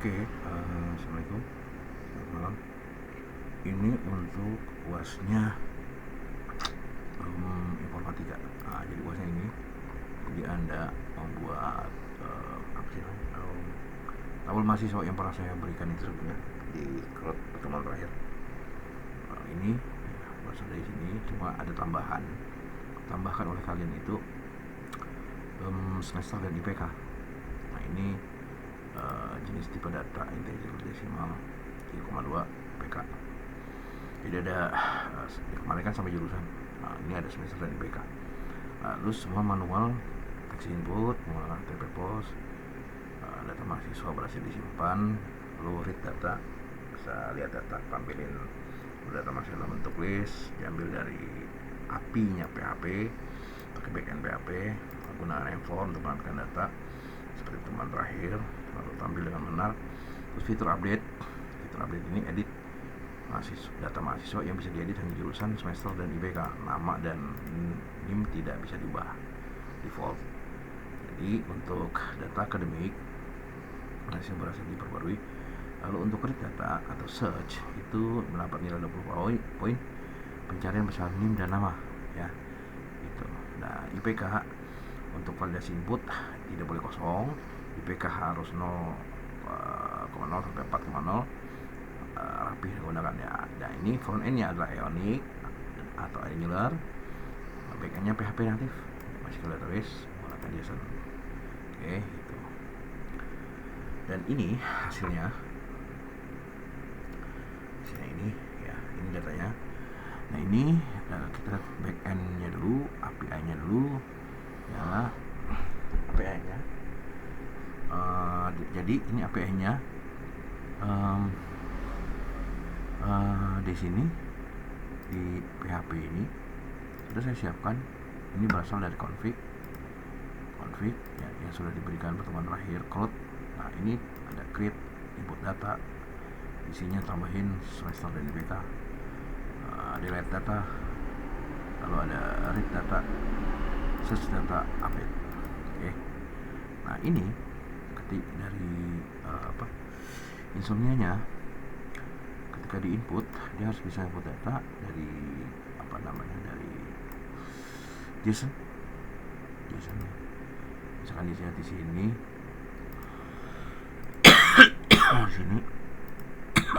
Oke, assalamualaikum, selamat malam. Ini untuk uasnya informatika. Jadi uasnya ini, jadi Anda membuat apa sih namanya? Tabel mahasiswa yang pernah saya berikan itu sebelumnya di pertemuan terakhir. Ini ya, berasal dari sini, cuma ada tambahkan oleh kalian itu semester dan IPK. Nah ini jenis tipe data integer desimal 3,2 PK. Jadi ada kemarin kan sampai jurusan. Nah, ini ada semester dan IPK. Lalu semua manual teks input menggunakan TP pos, data mahasiswa berhasil disimpan. Lalu read data, bisa lihat data, tampilin data mahasiswa dalam bentuk list, diambil dari API-nya PHP, pakai backend PHP, menggunakan env untuk menampilkan data seperti teman terakhir, lalu tampil dengan benar. Terus fitur update ini edit data mahasiswa yang bisa diedit hanya jurusan, semester, dan IPK. Nama dan NIM tidak bisa diubah, default. Jadi untuk data akademik masih berhasil diperbarui. Lalu untuk read data atau search itu mendapat nilai 20 poin, pencarian besar NIM dan nama ya itu. Nah IPK untuk validasi input tidak boleh kosong, IPK harus 0,0 sampai 4,0, rapih digunakannya. Nah ini front endnya adalah Ionic atau Angular, back endnya PHP natif, MySQL database menggunakan JSON. Oke, itu. Dan ini hasilnya ini ya, ini datanya. Nah ini kita lihat back endnya dulu, API-nya dulu ya, API-nya. Jadi ini API-nya di sini di PHP ini sudah saya siapkan. Ini berasal dari config ya, yang sudah diberikan pertemuan terakhir, cloud. Nah ini ada create input data, isinya tambahin semester dan IPK, delete data, lalu ada read data, search data, update. Oke. Nah ini ketik dari insomnianya, ketika di input dia harus bisa input data dari dari JSON. Misalkan dilihat di sini di sini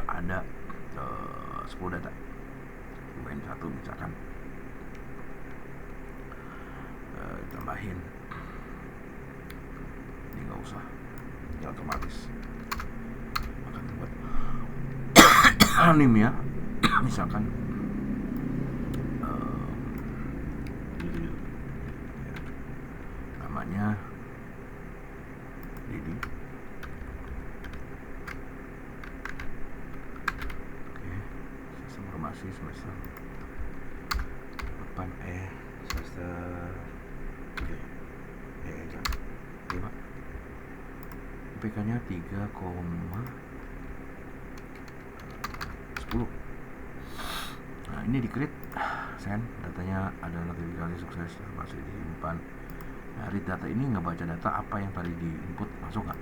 ada 10 data, main satu misalkan, tambahin ini nggak usah, ini otomatis akan terbuat anonim ya. Misalkan namanya Dedi. Oke, informasi semester depan semester 5, IPK nya 3,10. Nah ini di create, send, datanya ada notifikasi sukses dan masih disimpan. Nah read data ini nggak baca data apa yang tadi di input, masuk nggak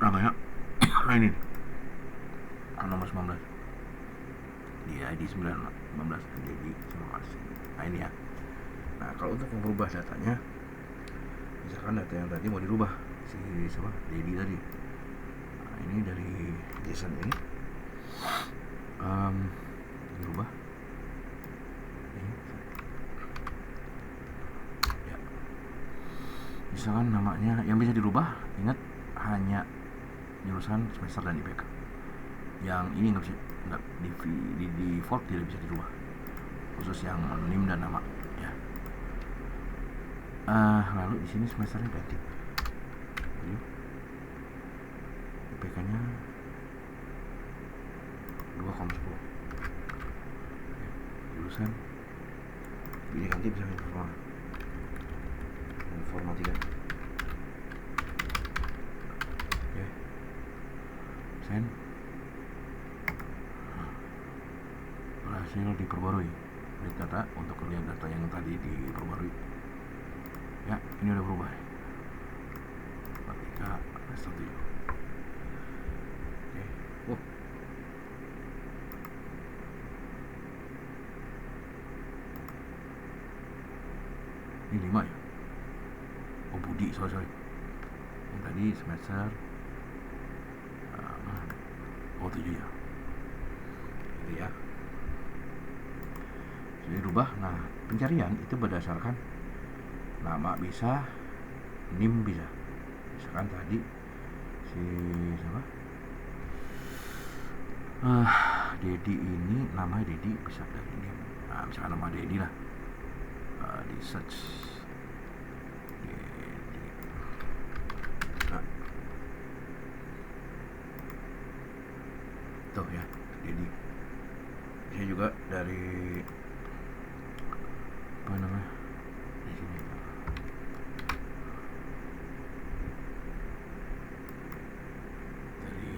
namanya. Nah ini nomor 19 di ID 19 jadi informasi. Nah ini ya. Nah kalau untuk merubah datanya, misalkan data yang tadi mau dirubah, si siapa Dedi tadi, nah ini dari JSON ini dirubah ini ya. Misalkan namanya yang bisa dirubah, ingat hanya jurusan, semester, dan IPK. Yang ini nggak bisa, nggak di default tidak bisa dirubah, khusus yang NIM dan nama ya. Lalu di sini semesternya ganti, IPK nya 2,10, jurusan ini ganti bisa informatika. Oke, send, berhasil diperbarui read data untuk lihat data yang tadi diperbarui ya. Ini udah berubah ketika semester 7. Oke. Ini 5 ya? Oh Budi, sorry. Yang tadi semester oh 7 ya. Gitu ya. Jadi rubah. Nah, pencarian itu berdasarkan nama bisa, NIM bisa. Misalkan tadi si siapa? Dedi ini namanya Dedi bisa dari NIM. Nah, misalkan nama Dedi lah. Di search Dedi. Nah, tuh ya, Dedi. Bisa juga dari apa namanya? Di sini. Dari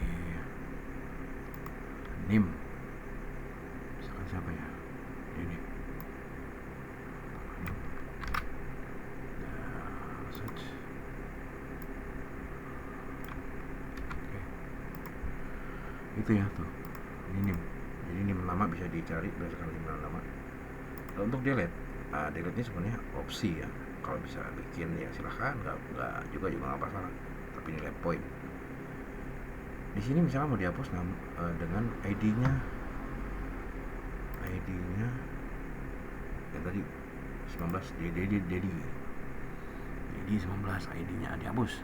NIM. Misalkan siapa ya? Ini. Search. Oke. Itu ya tuh. Ini NIM. Jadi NIM nama bisa dicari berdasarkan NIM nama. Kalau untuk delete, delete ini sebenarnya opsi ya. Kalau bisa bikin ya silahkan, nggak juga nggak masalah. Tapi nilai poin. Di sini misalnya mau dihapus dengan ID-nya yang tadi 19 Dedi 19 ID-nya dihapus.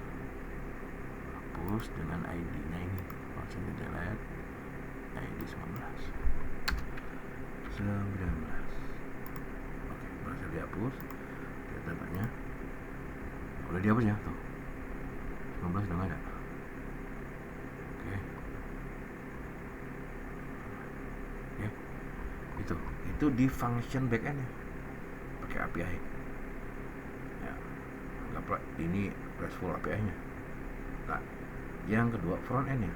Hapus dengan ID-nya ini. Langsung di delete ID 19. Oke, berhasil dihapus. Lihat datanya. Udah dihapus ya tuh. 19 udah nggak ada. Oke. Ya. Itu di function backend ya. Pakai API. Ya. Anggaplah ini RESTful API-nya. Nah, yang kedua front end ya.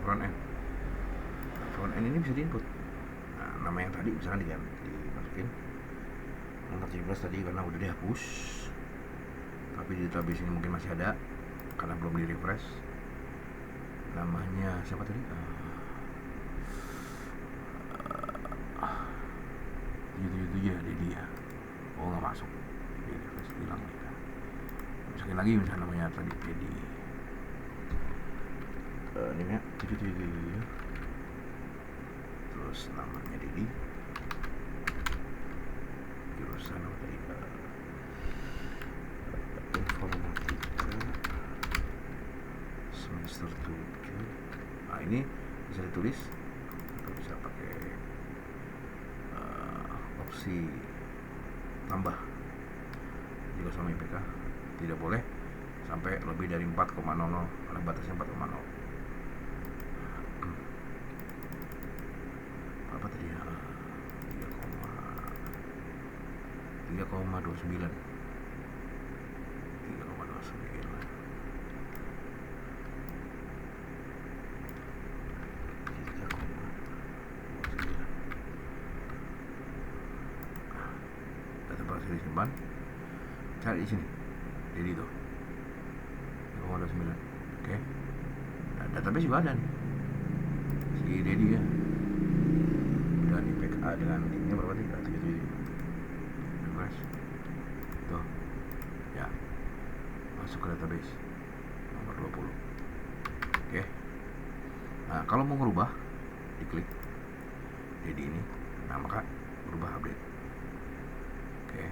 Front end ini bisa diinput. Nah, nama yang tadi misalkan dimasukin nomor 17 tadi karena udah dihapus, tapi di database ini mungkin masih ada karena belum di refresh. Namanya siapa tadi? 777 ya, Dedi ya. Oh nggak masuk, di refresh hilang ya. Masukin lagi misalnya namanya tadi Dedi. Ini ya 777. Terus namanya Dedi, jurusan apa tadi? Informatika semester 7. Nah ini bisa ditulis atau bisa pakai opsi tambah. Juga sama IPK tidak boleh sampai lebih dari 4,00 karena batasnya 4,0. Apa tadi ya? 3,29. Data berhasil disimpan. Cari di sini. Jadi itu 3,29. Oke. Nah, database juga ada nih. Si Dedi ya. Dan IPK dengan linknya berapa tadi? 37. Refresh. Tuh. Ya. Masuk ke database. Nomor 20. Oke. Nah, kalau mau ngerubah, diklik Dedi ini. Nah, maka berubah update. Oke.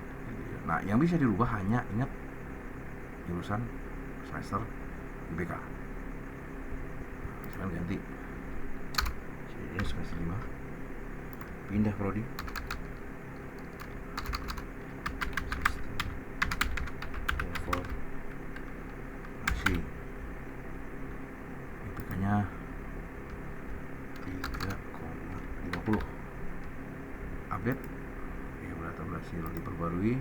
Nah, yang bisa dirubah hanya ingat jurusan semester IPK. Sekarang ganti. Ini semester 5. Pindah prodi. Masih IPK-nya 3,50. Update. Ya, data berhasil diperbarui.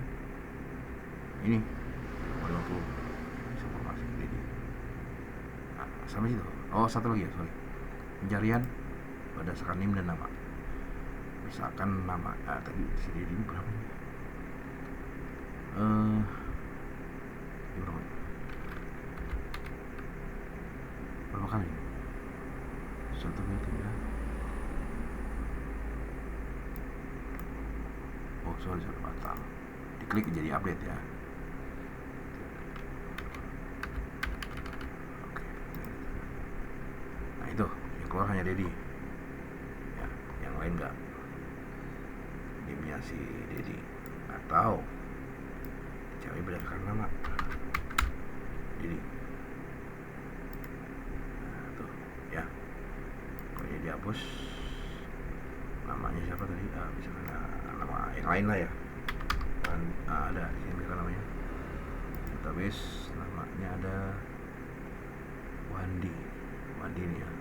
Ini 50. Informasi Dedi. Nah, sampai situ. Oh, satu lagi ya, sorry. Pencarian berdasarkan NIM dan nama. Misalkan nama tadi si Dedi ini berapa ini? Berapa? berapa kali? Satu meeting ya. Oh sorry, satu batang. Diklik jadi update ya. Oke. Nah itu yang keluar hanya Dedi ya, yang lain enggak. Dimnya si Dedi atau cari berdasarkan nama Dedi. Nah tuh ya, kalau dia dihapus namanya siapa tadi, misalkan nama yang lain lah ya kan, ada yang misalkan namanya database, namanya ada Wandi ini ya,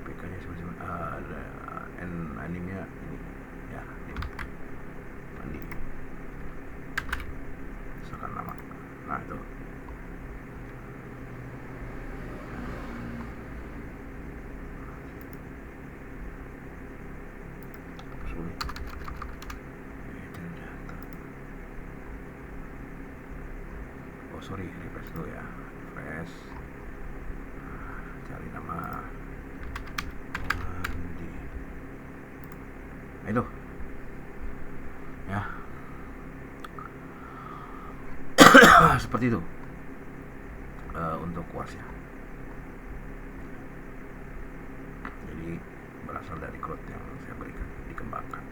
PK nya semacam ada animenya ini ya, ini Wandi misalkan nama. Nah itu sulit. Oh sorry, refresh dulu ya, refresh. Cari nama Wandi. Nah itu ya. Seperti itu untuk kuas ya. Jadi berasal dari code yang saya berikan, dikembangkan.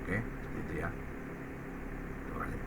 Oke, seperti itu ya. Terima kasih.